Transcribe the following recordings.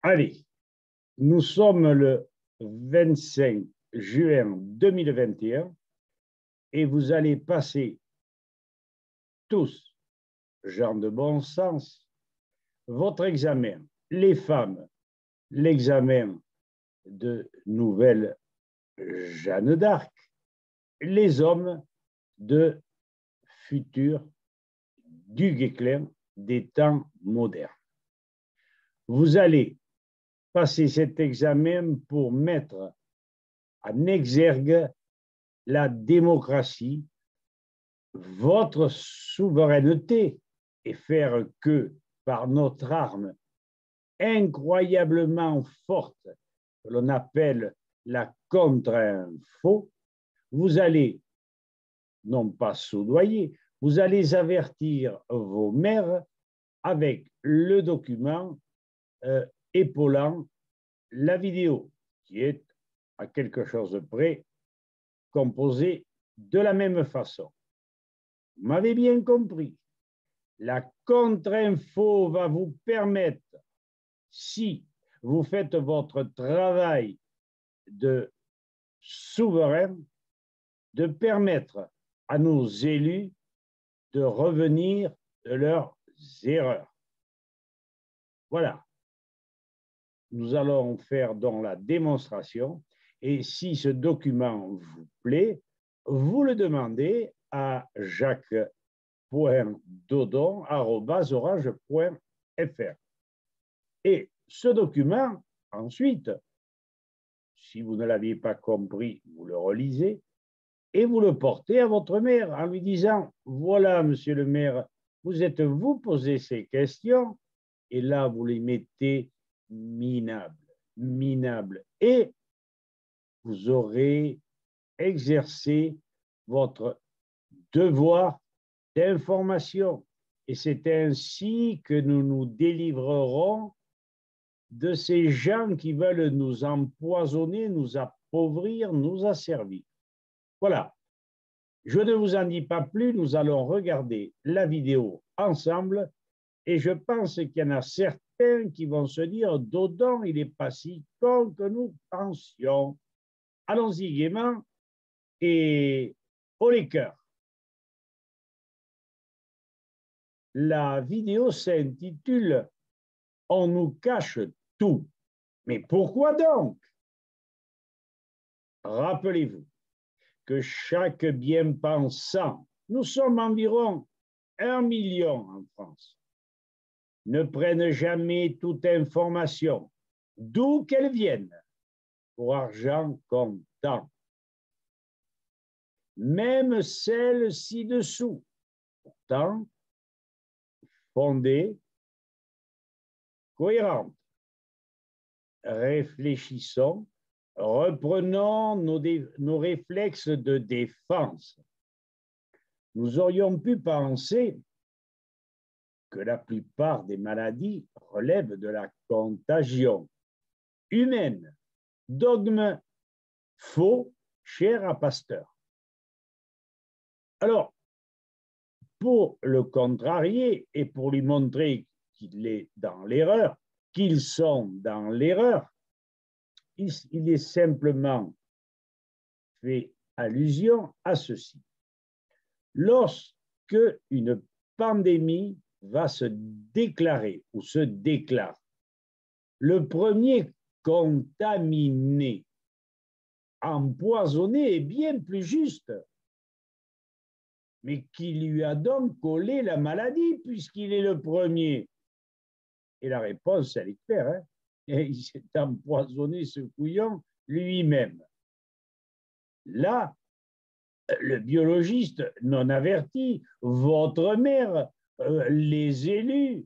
Allez, nous sommes le 25 juin 2021 et vous allez passer tous, gens de bon sens, votre examen. Les femmes, l'examen de nouvelle Jeanne d'Arc. Les hommes, de futur du Guesclin des temps modernes. Vous allez passer cet examen pour mettre en exergue la démocratie, votre souveraineté, et faire que, par notre arme incroyablement forte, que l'on appelle la contre-info, vous allez, non pas soudoyer, vous allez avertir vos maires avec le document épaulant la vidéo, qui est à quelque chose de près composée de la même façon. Vous m'avez bien compris. La contre-info va vous permettre, si vous faites votre travail de souverain, de permettre à nos élus de revenir de leurs erreurs. Voilà. Nous allons faire donc la démonstration et si ce document vous plaît, vous le demandez à jacques.dodon@orange.fr. Et ce document, ensuite, si vous ne l'aviez pas compris, vous le relisez et vous le portez à votre maire en lui disant « Voilà, monsieur le maire, vous êtes-vous posé ces questions ?» Et là, vous les mettez minables. Et vous aurez exercé votre devoir d'information. Et c'est ainsi que nous nous délivrerons de ces gens qui veulent nous empoisonner, nous appauvrir, nous asservir. Voilà. Je ne vous en dis pas plus, nous allons regarder la vidéo ensemble et je pense qu'il y en a certains qui vont se dire « Dodon, il n'est pas si con que nous pensions ». Allons-y gaiement et haut les cœurs. La vidéo s'intitule « On nous cache tout ». Mais pourquoi donc? Rappelez-vous que chaque bien-pensant, nous sommes environ 1 million en France, ne prennent jamais toute information, d'où qu'elle vienne, pour argent comptant. Même celle ci-dessous, pourtant fondée, cohérente. Réfléchissons, reprenons nos réflexes de défense. Nous aurions pu penser que la plupart des maladies relèvent de la contagion humaine, dogme faux, cher à Pasteur. Alors, pour le contrarier et pour lui montrer qu'il est dans l'erreur, qu'ils sont dans l'erreur, il est simplement fait allusion à ceci. Lorsque une pandémie va se déclarer ou se déclare, le premier contaminé, empoisonné est bien plus juste, mais qui lui a donc collé la maladie puisqu'il est le premier? Et la réponse, elle est claire, hein? Et il s'est empoisonné ce couillon lui-même. Là, le biologiste non averti, votre mère, les élus,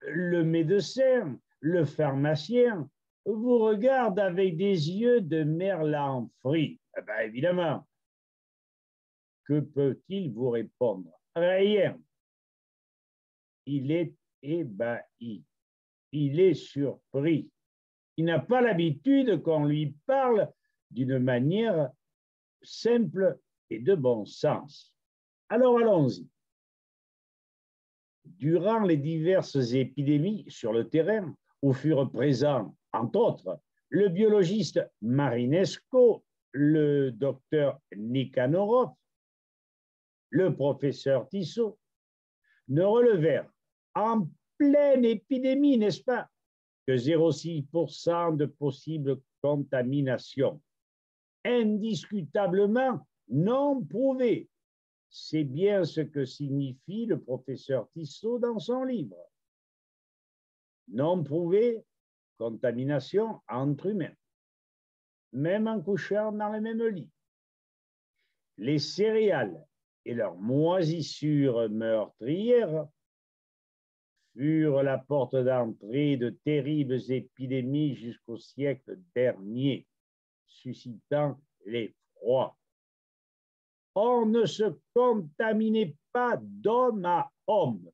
le médecin, le pharmacien, vous regardent avec des yeux de merlan frit. Eh bien, évidemment, que peut-il vous répondre? Rien. Il est ébahi. Il est surpris. Il n'a pas l'habitude qu'on lui parle d'une manière simple et de bon sens. Alors allons-y. Durant les diverses épidémies sur le terrain, où furent présents, entre autres, le biologiste Marinesco, le docteur Nikhanorov, le professeur Tissot, ne relevèrent en pleine épidémie, n'est-ce pas, que 0,6% de possible contamination, indiscutablement non prouvée. C'est bien ce que signifie le professeur Tissot dans son livre. Non prouvé, contamination entre humains, même en couchant dans le même lit. Les céréales et leurs moisissures meurtrières furent la porte d'entrée de terribles épidémies jusqu'au siècle dernier, suscitant l'effroi. On ne se contaminait pas d'homme à homme.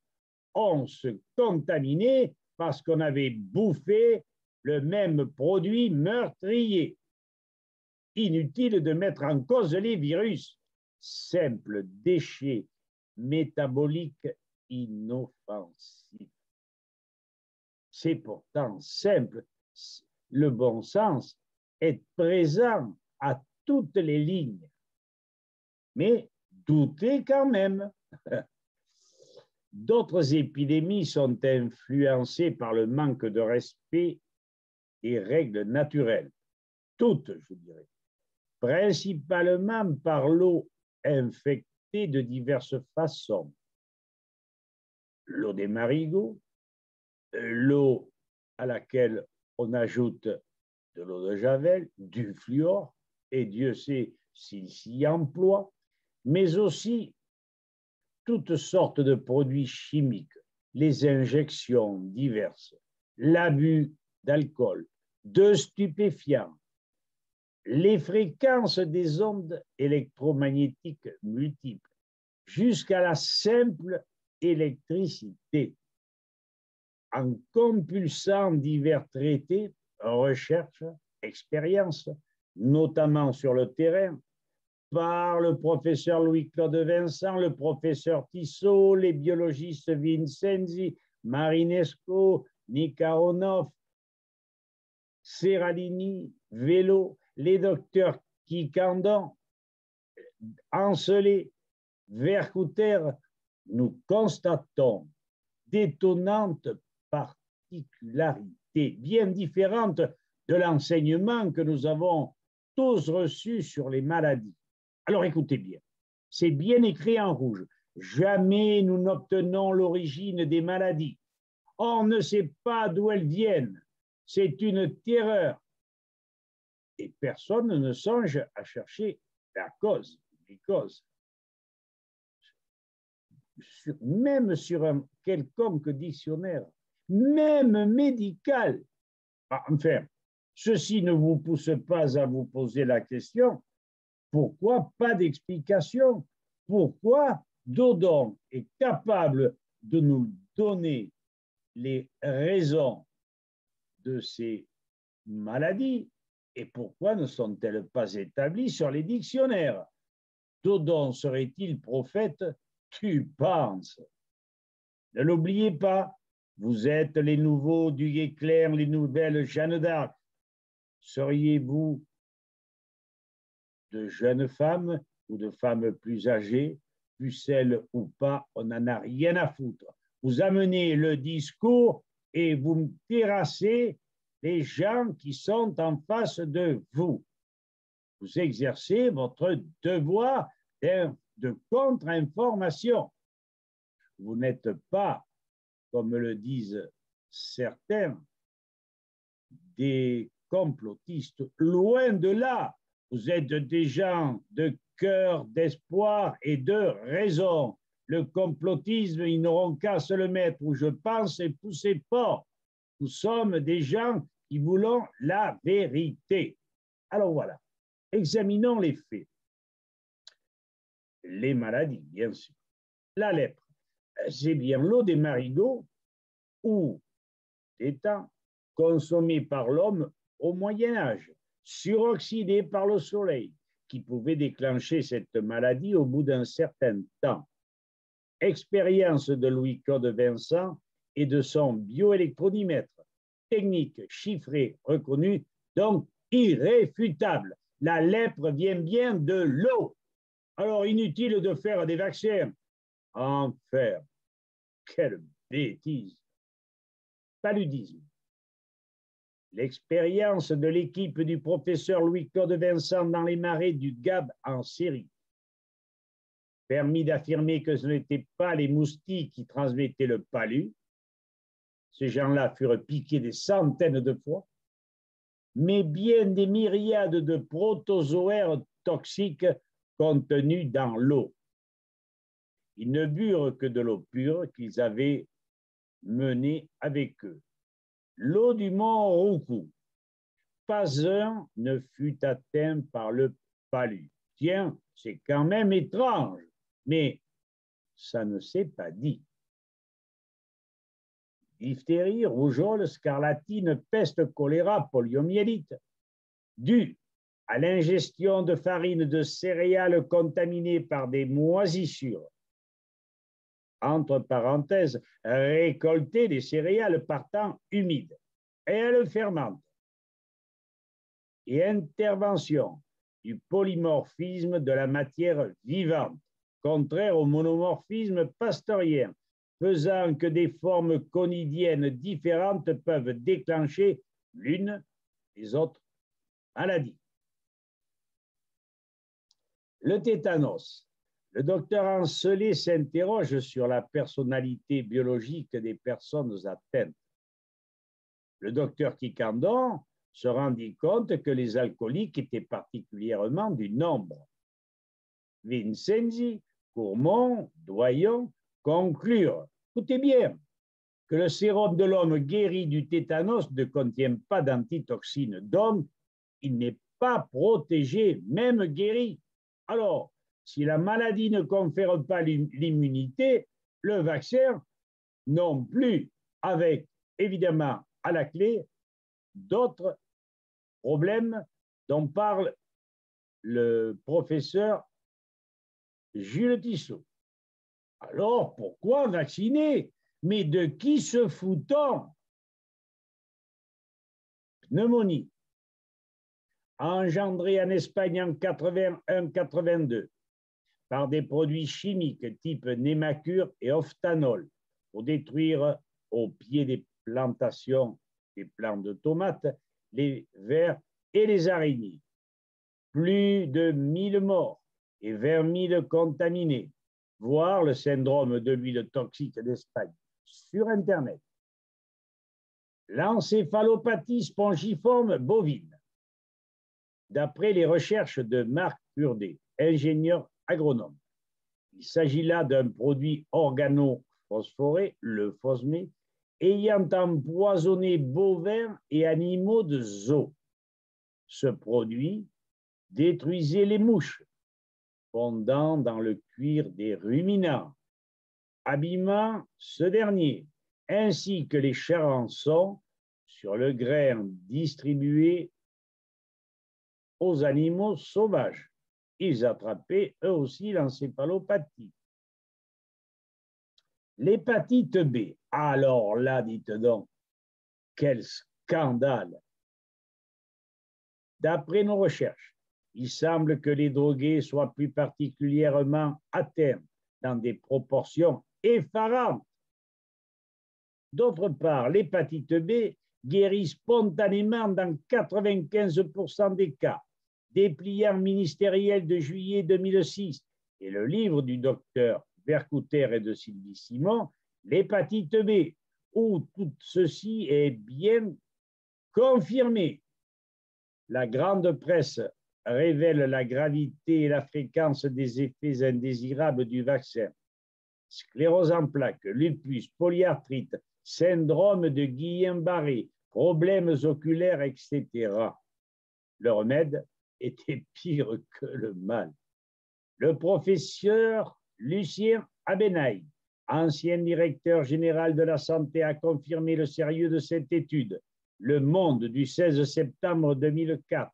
On se contaminait parce qu'on avait bouffé le même produit meurtrier. Inutile de mettre en cause les virus, simples déchets métaboliques inoffensifs. C'est pourtant simple. Le bon sens est présent à toutes les lignes. Mais doutez quand même. D'autres épidémies sont influencées par le manque de respect des règles naturelles. Toutes, je dirais. Principalement par l'eau infectée de diverses façons. L'eau des marigots, l'eau à laquelle on ajoute de l'eau de Javel, du fluor, et Dieu sait s'il s'y emploie, mais aussi toutes sortes de produits chimiques, les injections diverses, l'abus d'alcool, de stupéfiants, les fréquences des ondes électromagnétiques multiples, jusqu'à la simple électricité. En compulsant divers traités, recherches, expériences, notamment sur le terrain, par le professeur Louis-Claude Vincent, le professeur Tissot, les biologistes Vincenzi, Marinesco, Nikharonov, Serralini, Vélo, les docteurs Kikandon, Ancelet, Vercouter, nous constatons d'étonnantes particularités bien différentes de l'enseignement que nous avons tous reçu sur les maladies. Alors écoutez bien, c'est bien écrit en rouge. Jamais nous n'obtenons l'origine des maladies. On ne sait pas d'où elles viennent. C'est une terreur. Et personne ne songe à chercher la cause, les causes. Même sur un quelconque dictionnaire, même médical. Enfin, ceci ne vous pousse pas à vous poser la question. Pourquoi pas d'explication? Pourquoi Dodon est capable de nous donner les raisons de ces maladies et pourquoi ne sont-elles pas établies sur les dictionnaires? Dodon serait-il prophète? Tu penses? Ne l'oubliez pas, vous êtes les nouveaux Duguay Clerc, les nouvelles Jeanne d'Arc. Seriez-vous de jeunes femmes ou de femmes plus âgées, pucelles ou pas, on n'en a rien à foutre. Vous amenez le discours et vous terrassez les gens qui sont en face de vous. Vous exercez votre devoir de contre-information. Vous n'êtes pas, comme le disent certains, des complotistes, loin de là. Vous êtes des gens de cœur, d'espoir et de raison. Le complotisme, ils n'auront qu'à se le mettre où je pense et pousser fort. Nous sommes des gens qui voulons la vérité. Alors voilà, examinons les faits. Les maladies, bien sûr. La lèpre, c'est bien l'eau des marigots ou étant consommée par l'homme au Moyen-Âge, suroxydée par le soleil, qui pouvait déclencher cette maladie au bout d'un certain temps. Expérience de Louis-Claude Vincent et de son bioélectrodimètre. technique chiffrée reconnue, donc irréfutable. La lèpre vient bien de l'eau. Alors, inutile de faire des vaccins. Enfer, quelle bêtise. Paludisme. L'expérience de l'équipe du professeur Louis-Claude Vincent dans les marais du Gab en Syrie permis d'affirmer que ce n'étaient pas les moustiques qui transmettaient le palu. Ces gens-là furent piqués des centaines de fois, mais bien des myriades de protozoaires toxiques contenus dans l'eau. Ils ne burent que de l'eau pure qu'ils avaient menée avec eux. L'eau du mont Roukou. Pas un ne fut atteint par le palu. Tiens, c'est quand même étrange, mais ça ne s'est pas dit. Diphtérie, rougeole, scarlatine, peste, choléra, poliomyélite, dû à l'ingestion de farine de céréales contaminées par des moisissures, entre parenthèses, récolter des céréales partant humides, et elles fermentent, et intervention du polymorphisme de la matière vivante, contraire au monomorphisme pastorien, faisant que des formes conidiennes différentes peuvent déclencher l'une des autres maladies. Le tétanos. Le docteur Ancelet s'interroge sur la personnalité biologique des personnes atteintes. Le docteur Quiquendone se rendit compte que les alcooliques étaient particulièrement du nombre. Vincenzi, Courmont, Doyon conclurent, écoutez bien, que le sérum de l'homme guéri du tétanos ne contient pas d'antitoxine, donc il n'est pas protégé, même guéri. Alors, si la maladie ne confère pas l'immunité, le vaccin non plus, avec évidemment à la clé d'autres problèmes dont parle le professeur Jules Tissot. Alors, pourquoi vacciner? Mais de qui se fout-on? Pneumonie, engendrée en Espagne en 81-82 par des produits chimiques type némacure et ophtanol pour détruire au pied des plantations des plants de tomates, les vers et les araignées. Plus de 1000 morts et 20 000 contaminés, voire le syndrome de l'huile toxique d'Espagne sur Internet. L'encéphalopathie spongiforme bovine. D'après les recherches de Marc Purdet, ingénieur agronome, il s'agit là d'un produit organophosphoré, le phosmé, ayant empoisonné bovins et animaux de zoo. Ce produit détruisait les mouches, fondant dans le cuir des ruminants, abîmant ce dernier, ainsi que les charançons sur le grain distribué aux animaux sauvages. Ils attrapaient eux aussi l'encéphalopathie. L'hépatite B, alors là, dites donc, quel scandale! D'après nos recherches, il semble que les drogués soient plus particulièrement atteints dans des proportions effarantes. D'autre part, l'hépatite B guérit spontanément dans 95% des cas. Dépliant ministériel de juillet 2006 et le livre du docteur Vercouter et de Sylvie Simon, l'hépatite B, où tout ceci est bien confirmé. La grande presse révèle la gravité et la fréquence des effets indésirables du vaccin. Sclérose en plaques, lupus, polyarthrite, syndrome de Guillain-Barré, problèmes oculaires, etc. Le remède était pire que le mal. Le professeur Lucien Abenaï, ancien directeur général de la santé, a confirmé le sérieux de cette étude. Le Monde du 16 septembre 2004,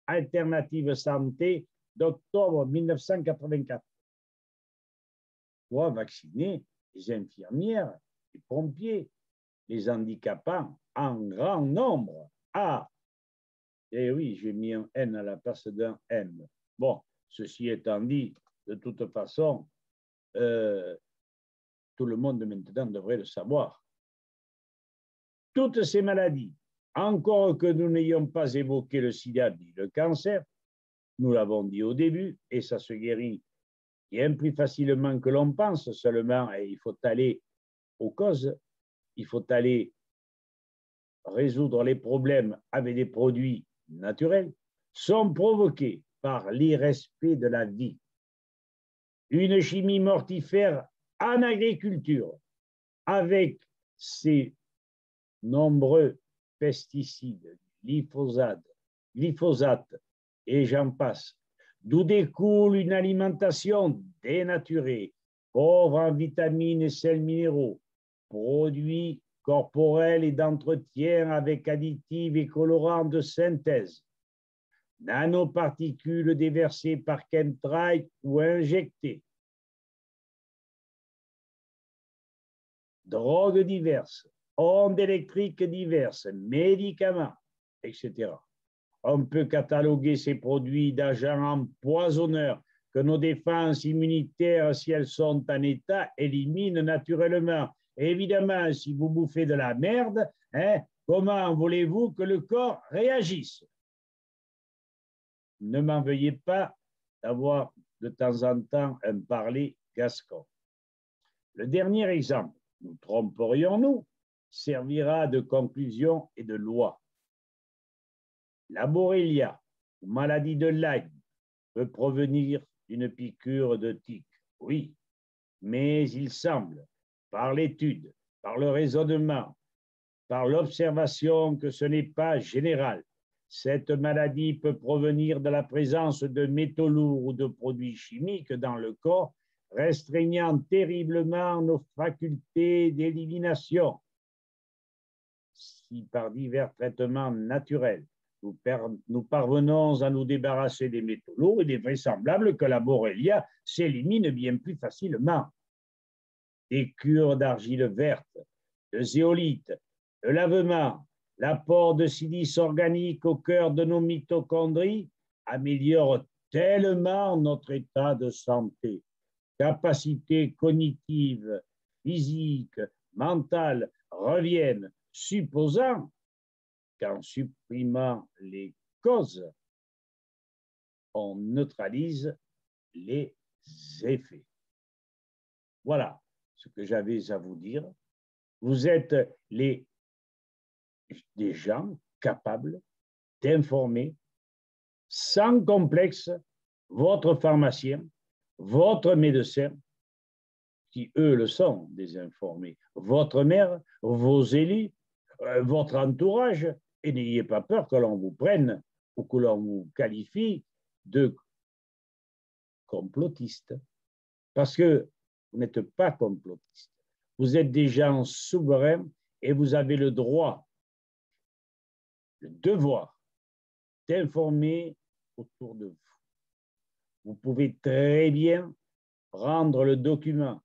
Alternative Santé d'octobre 1984. Pourquoi vacciner les infirmières, les pompiers, les handicapants en grand nombre. Ah, et oui, j'ai mis un N à la place d'un M. Bon, ceci étant dit, de toute façon, tout le monde maintenant devrait le savoir. Toutes ces maladies, encore que nous n'ayons pas évoqué le sida ni le cancer, nous l'avons dit au début, et ça se guérit bien plus facilement que l'on pense, seulement il faut aller aux causes, il faut aller résoudre les problèmes avec des produits naturels, sont provoqués par l'irrespect de la vie. Une chimie mortifère en agriculture, avec ses nombreux pesticides, glyphosate, et j'en passe, d'où découle une alimentation dénaturée, pauvre en vitamines et sels minéraux, produits corporels et d'entretien avec additifs et colorants de synthèse, nanoparticules déversées par chemtrails ou injectées, drogues diverses, ondes électriques diverses, médicaments, etc. On peut cataloguer ces produits d'agents empoisonneurs que nos défenses immunitaires, si elles sont en état, éliminent naturellement. Et évidemment, si vous bouffez de la merde, comment voulez-vous que le corps réagisse? Ne m'en veuillez pas d'avoir de temps en temps un parler gascon. Le dernier exemple, nous tromperions-nous, servira de conclusion et de loi. La borrelia, ou maladie de Lyme, peut provenir d'une piqûre de tique, oui, mais il semble, par l'étude, par le raisonnement, par l'observation que ce n'est pas général. Cette maladie peut provenir de la présence de métaux lourds ou de produits chimiques dans le corps, restreignant terriblement nos facultés d'élimination. Si par divers traitements naturels, nous parvenons à nous débarrasser des métaux lourds, il est vraisemblable que la borrelia s'élimine bien plus facilement. Des cures d'argile verte, de zéolite, de lavement, l'apport de silice organique au cœur de nos mitochondries améliore tellement notre état de santé, capacités cognitives, physiques, mentales reviennent, supposant qu'en supprimant les causes, on neutralise les effets. Voilà ce que j'avais à vous dire. Vous êtes des gens capables d'informer sans complexe votre pharmacien, votre médecin, qui eux le sont, désinformés, votre mère, vos élus, votre entourage, et n'ayez pas peur que l'on vous prenne ou que l'on vous qualifie de complotiste. Parce que vous n'êtes pas complotiste. Vous êtes des gens souverains et vous avez le droit, le devoir d'informer autour de vous. Vous pouvez très bien prendre le document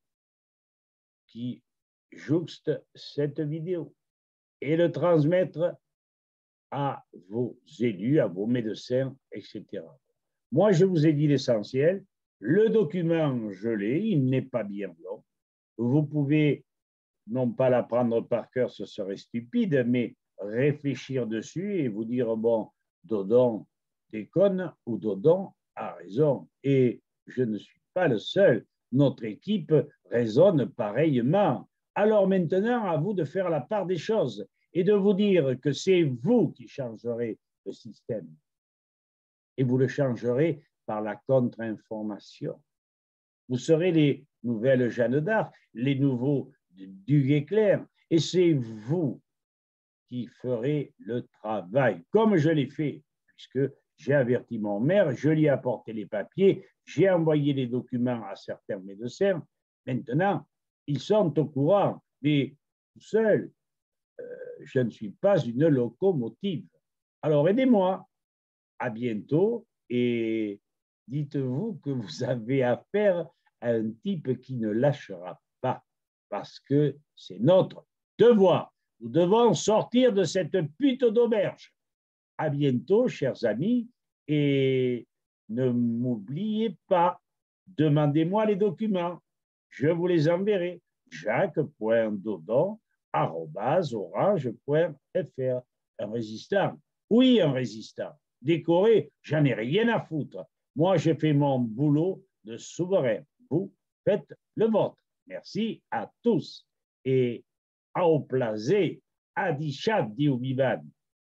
qui jouxte cette vidéo et le transmettre à vos élus, à vos médecins, etc. Moi, je vous ai dit l'essentiel. Le document, je l'ai, il n'est pas bien long. Vous pouvez non pas l'apprendre par cœur, ce serait stupide, mais réfléchir dessus et vous dire, bon, Dodon déconne ou Dodon a raison. Et je ne suis pas le seul. Notre équipe raisonne pareillement. Alors maintenant, à vous de faire la part des choses et de vous dire que c'est vous qui changerez le système. Et vous le changerez par la contre-information. Vous serez les nouvelles Jeanne d'Arc, les nouveaux Duguay-Clerc, et c'est vous qui ferez le travail, comme je l'ai fait, puisque j'ai averti mon maire, je lui ai apporté les papiers, j'ai envoyé les documents à certains médecins. Maintenant, ils sont au courant, mais tout seul, je ne suis pas une locomotive. Alors aidez-moi. À bientôt et dites-vous que vous avez affaire à un type qui ne lâchera pas parce que c'est notre devoir. Nous devons sortir de cette pute d'auberge. À bientôt, chers amis, et ne m'oubliez pas, demandez-moi les documents. Je vous les enverrai. jacques.dodon@orange.fr. Un résistant? Oui, un résistant. Décoré, j'en ai rien à foutre. Moi, je fais mon boulot de souverain. Vous faites le vôtre. Merci à tous. Et au plaisir, à Dichat, dit Vivan.